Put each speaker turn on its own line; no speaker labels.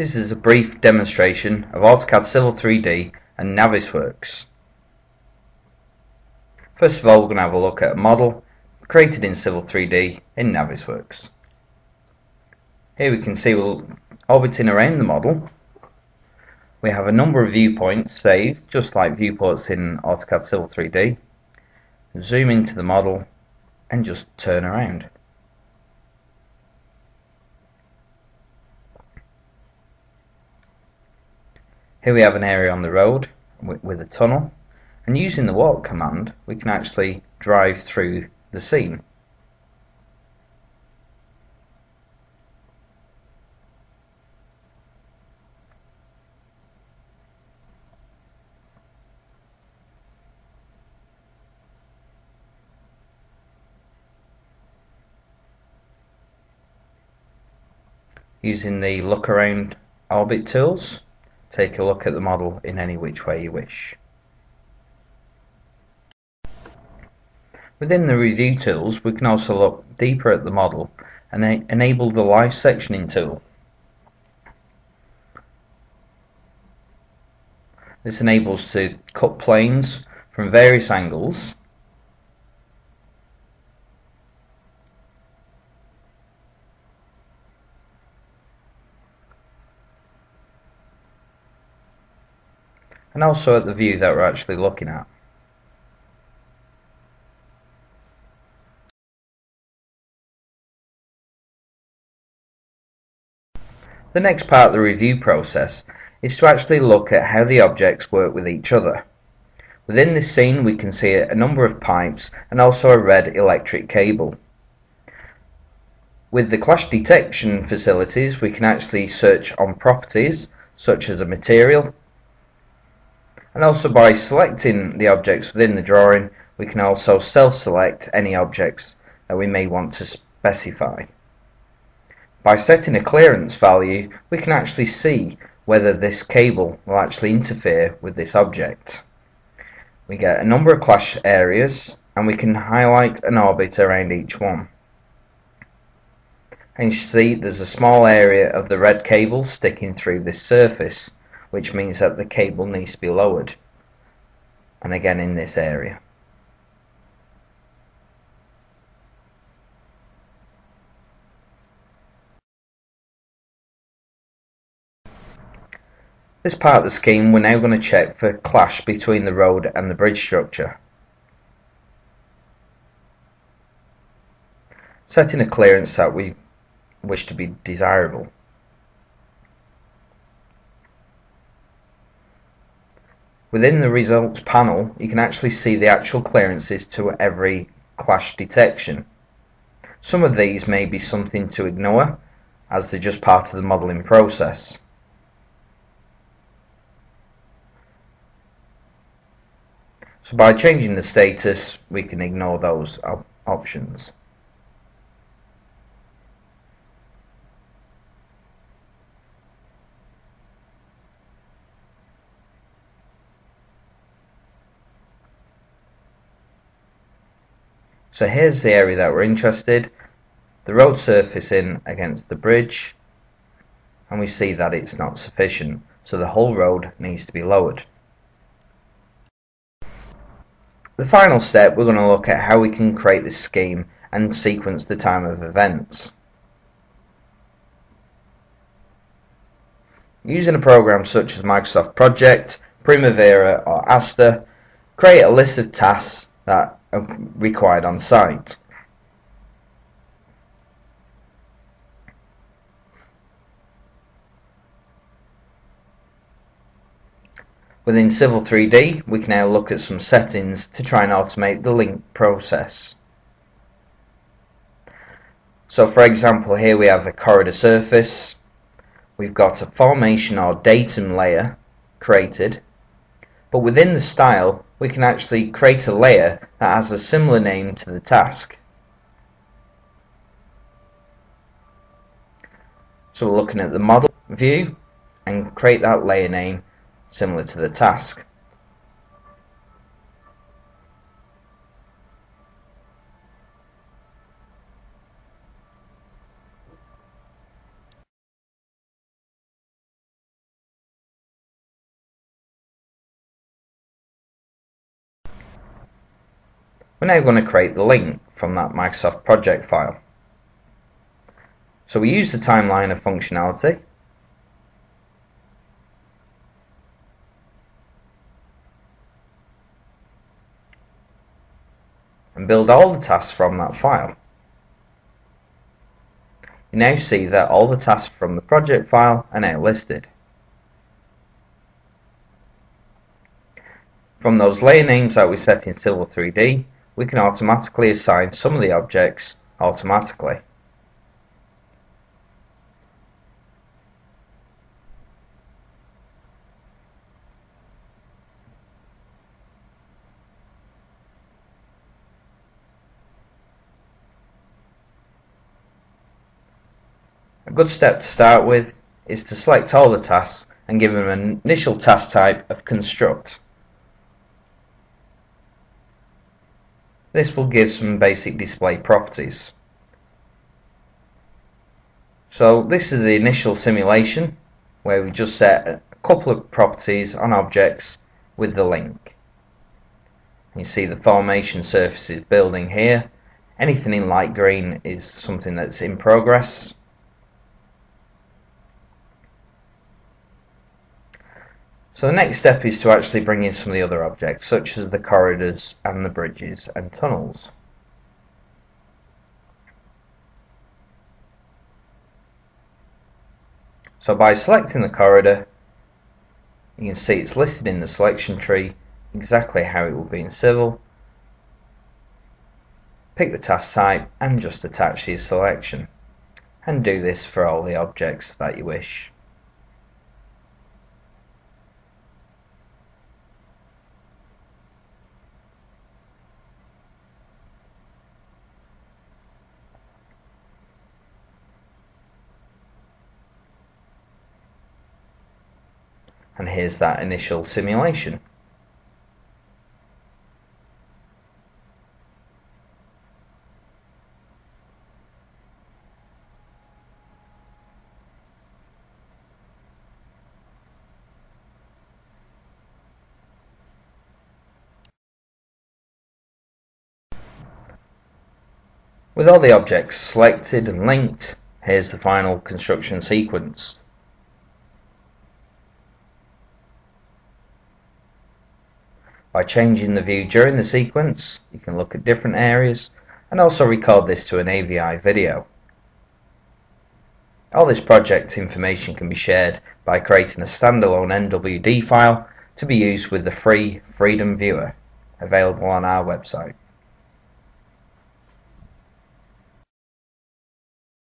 This is a brief demonstration of AutoCAD Civil 3D and Navisworks. First of all, we're going to have a look at a model created in Civil 3D in Navisworks. Here we can see we're orbiting around the model. We have a number of viewpoints saved, just like viewports in AutoCAD Civil 3D. Zoom into the model and just turn around. Here we have an area on the road with a tunnel, and using the walk command we can actually drive through the scene. Using the look around orbit tools, take a look at the model in any which way you wish. Within the review tools, we can also look deeper at the model and enable the live sectioning tool. This enables to cut planes from various angles and also at the view that we're actually looking at. The next part of the review process is to actually look at how the objects work with each other. Within this scene we can see a number of pipes and also a red electric cable. With the clash detection facilities we can actually search on properties such as a material, and also by selecting the objects within the drawing we can also self-select any objects that we may want to specify. By setting a clearance value we can actually see whether this cable will actually interfere with this object. We get a number of clash areas and we can highlight an orbit around each one. And you see there's a small area of the red cable sticking through this surface, which means that the cable needs to be lowered, and again in this area. This part of the scheme we're now going to check for clash between the road and the bridge structure. Setting a clearance that we wish to be desirable. Within the results panel you can actually see the actual clearances to every clash detection. Some of these may be something to ignore as they're just part of the modelling process. So by changing the status we can ignore those options. So here's the area that we're interested, the road surface in against the bridge, and we see that it's not sufficient, so the whole road needs to be lowered. The final step, we're going to look at how we can create this scheme and sequence the time of events. Using a program such as Microsoft Project, Primavera or Asta, create a list of tasks that are required on site. Within Civil 3D we can now look at some settings to try and automate the link process. So for example here we have a corridor surface, we've got a formation or datum layer created, but within the style we can actually create a layer that has a similar name to the task. So we're looking at the model view and create that layer name similar to the task. We're now going to create the link from that Microsoft project file. So we use the timeliner functionality. And build all the tasks from that file. You now see that all the tasks from the project file are now listed. From those layer names that we set in Civil 3D, we can automatically assign some of the objects automatically. A good step to start with is to select all the tasks and give them an initial task type of construct. This will give some basic display properties. So this is the initial simulation where we just set a couple of properties on objects with the link. You see the formation surface is building here. Anything in light green is something that's in progress. So the next step is to actually bring in some of the other objects, such as the corridors and the bridges and tunnels. So by selecting the corridor, you can see it's listed in the selection tree exactly how it will be in Civil. Pick the task type and just attach your selection, and do this for all the objects that you wish. And here's that initial simulation. With all the objects selected and linked, here's the final construction sequence. By changing the view during the sequence, you can look at different areas and also record this to an AVI video. All this project information can be shared by creating a standalone NWD file to be used with the free Freedom Viewer available on our website.